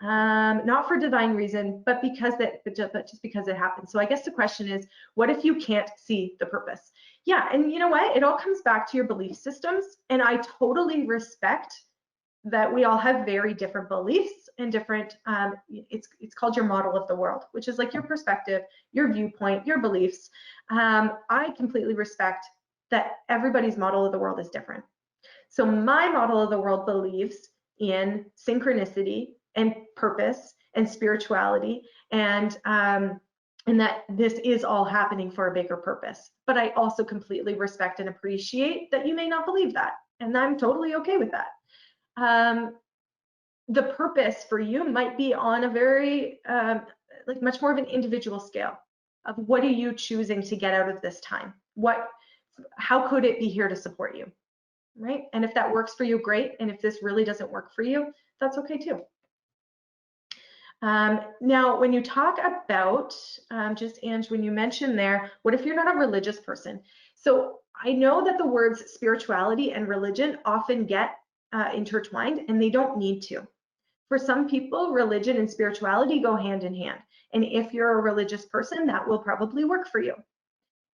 not for divine reason, but just because it happened? So I guess the question is, what if you can't see the purpose? Yeah, and you know what? It all comes back to your belief systems, and I totally respect that we all have very different beliefs and different, it's called your model of the world, which is like your perspective, your viewpoint, your beliefs. I completely respect that everybody's model of the world is different. So my model of the world believes in synchronicity and purpose and spirituality, and that this is all happening for a bigger purpose. But I also completely respect and appreciate that you may not believe that, and I'm totally okay with that. The purpose for you might be on a very like much more of an individual scale of what are you choosing to get out of this time? How could it be here to support you, right? And if that works for you, great. And if this really doesn't work for you, that's okay too. Now, when you talk about, just Ange, when you mentioned there, what if you're not a religious person? So I know that the words spirituality and religion often get intertwined, and they don't need to. For some people, religion and spirituality go hand in hand. And if you're a religious person, that will probably work for you.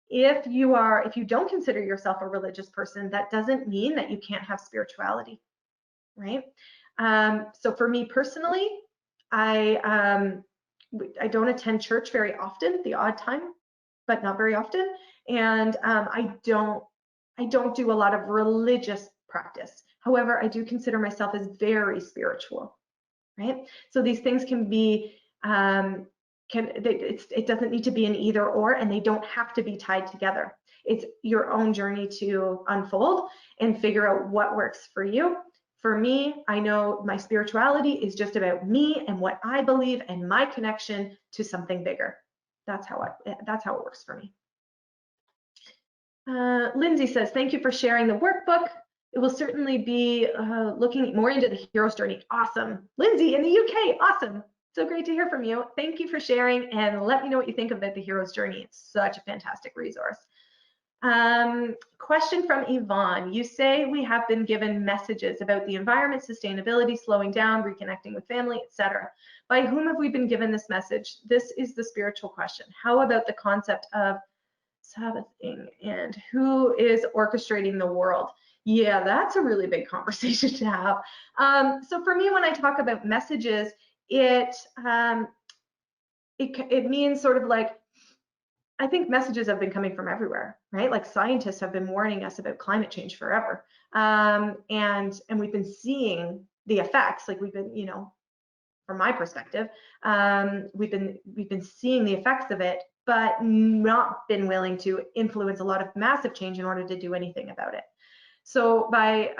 If you don't consider yourself a religious person, that doesn't mean that you can't have spirituality, right? So for me personally, I don't attend church very often, the odd time, but not very often. And I don't do a lot of religious practice. However, I do consider myself as very spiritual, right? So these things can be, it doesn't need to be an either or, and they don't have to be tied together. It's your own journey to unfold and figure out what works for you. For me, I know my spirituality is just about me and what I believe and my connection to something bigger. That's how it works for me. Lindsay says, thank you for sharing the workbook. It will certainly be looking more into the hero's journey. Awesome. Lindsay in the UK, awesome. So great to hear from you. Thank you for sharing, and let me know what you think about the hero's journey. It's such a fantastic resource. Question from Yvonne. You say we have been given messages about the environment, sustainability, slowing down, reconnecting with family, etc. By whom have we been given this message? This is the spiritual question. How about the concept of Sabbathing and who is orchestrating the world? Yeah, that's a really big conversation to have. So for me, when I talk about messages, it means sort of like, I think messages have been coming from everywhere, right? Like scientists have been warning us about climate change forever, and we've been seeing the effects. Like we've been, from my perspective, we've been seeing the effects of it, but not been willing to influence a lot of massive change in order to do anything about it. So by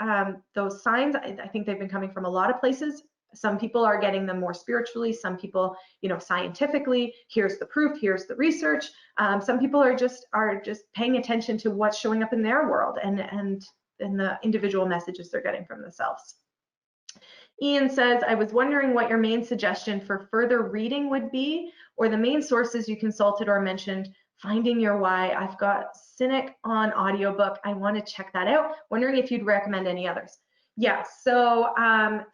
those signs, I think they've been coming from a lot of places. Some people are getting them more spiritually, some people, scientifically, here's the proof, here's the research. Some people are just paying attention to what's showing up in their world and the individual messages they're getting from themselves. Ian says, I was wondering what your main suggestion for further reading would be, or the main sources you consulted or mentioned. Finding Your Why. I've got Cynic on audiobook. I want to check that out. Wondering if you'd recommend any others. Yeah, so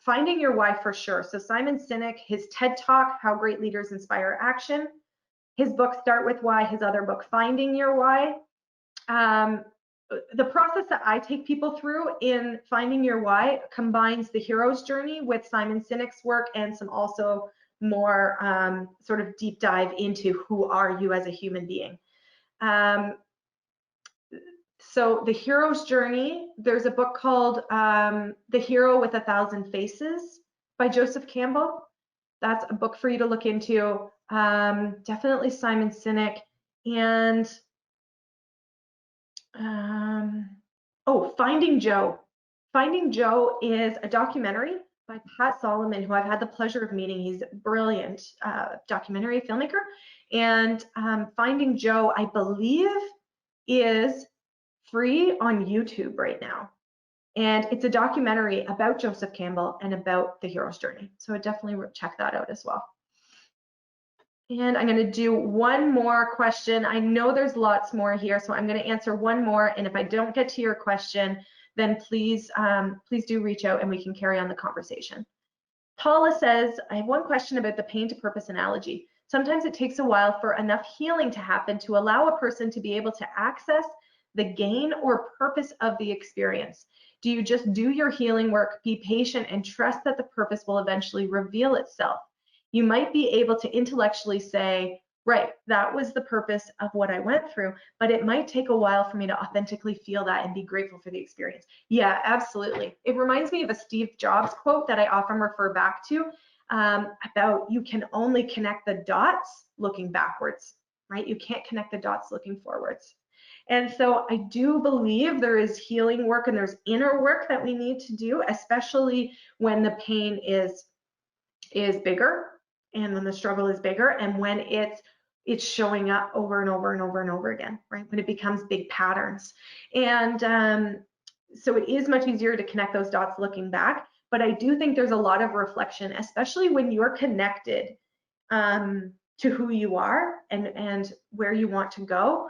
Finding Your Why for sure. So Simon Sinek, his TED Talk, How Great Leaders Inspire Action. His book, Start With Why. His other book, Finding Your Why. The process that I take people through in Finding Your Why combines the hero's journey with Simon Sinek's work and some also more sort of deep dive into who are you as a human being. So the hero's journey, there's a book called The Hero with 1,000 Faces by Joseph Campbell. That's a book for you to look into. Definitely Simon Sinek. And Finding Joe. Finding Joe is a documentary by Pat Solomon, who I've had the pleasure of meeting. He's a brilliant documentary filmmaker. And Finding Joe, I believe, is free on YouTube right now. And it's a documentary about Joseph Campbell and about the hero's journey. So I definitely would check that out as well. And I'm going to do one more question. I know there's lots more here, so I'm going to answer one more. And if I don't get to your question, then please do reach out and we can carry on the conversation. Paula says, I have one question about the pain to purpose analogy. Sometimes it takes a while for enough healing to happen to allow a person to be able to access the gain or purpose of the experience. Do you just do your healing work, be patient, and trust that the purpose will eventually reveal itself? You might be able to intellectually say, right, that was the purpose of what I went through, but it might take a while for me to authentically feel that and be grateful for the experience. Yeah, absolutely. It reminds me of a Steve Jobs quote that I often refer back to about you can only connect the dots looking backwards, right? You can't connect the dots looking forwards. And so I do believe there is healing work and there's inner work that we need to do, especially when the pain is bigger and when the struggle is bigger and when it's showing up over and over and over and over again, right? When it becomes big patterns. And so it is much easier to connect those dots looking back, but I do think there's a lot of reflection, especially when you're connected to who you are and where you want to go.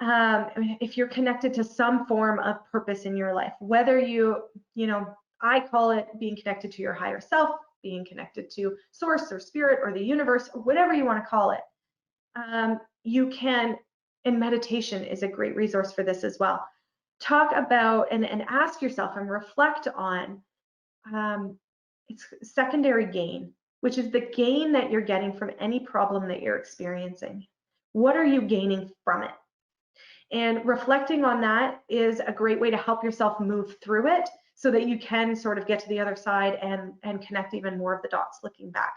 If you're connected to some form of purpose in your life, whether I call it being connected to your higher self, being connected to source or spirit or the universe, or whatever you want to call it, you can, and meditation is a great resource for this as well. Talk about and ask yourself and reflect on it's secondary gain, which is the gain that you're getting from any problem that you're experiencing. What are you gaining from it? And reflecting on that is a great way to help yourself move through it so that you can sort of get to the other side and connect even more of the dots looking back.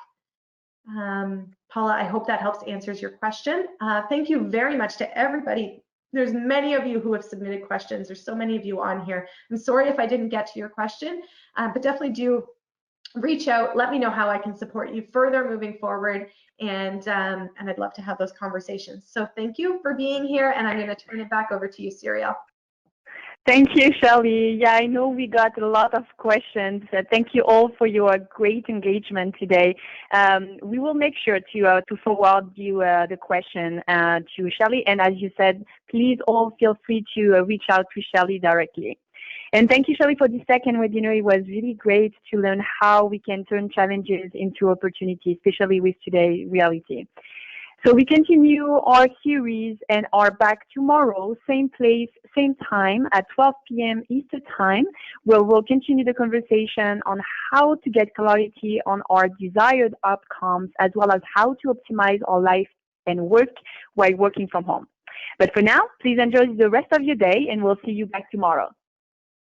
Paula, I hope that helps answers your question. Thank you very much to everybody. There's many of you who have submitted questions. There's so many of you on here. I'm sorry if I didn't get to your question, but definitely do reach out. Let me know how I can support you further moving forward, and I'd love to have those conversations. So thank you for being here, and I'm going to turn it back over to you, Serial. Thank you, Shelley. Yeah, I know we got a lot of questions. Thank you all for your great engagement today. We will make sure to forward you the question to Shelley. And as you said, please all feel free to reach out to Shelley directly. And thank you, Shelley, for the second webinar. It was really great to learn how we can turn challenges into opportunities, especially with today's reality. So we continue our series and are back tomorrow, same place, same time at 12 p.m. Eastern Time, where we'll continue the conversation on how to get clarity on our desired outcomes, as well as how to optimize our life and work while working from home. But for now, please enjoy the rest of your day, and we'll see you back tomorrow.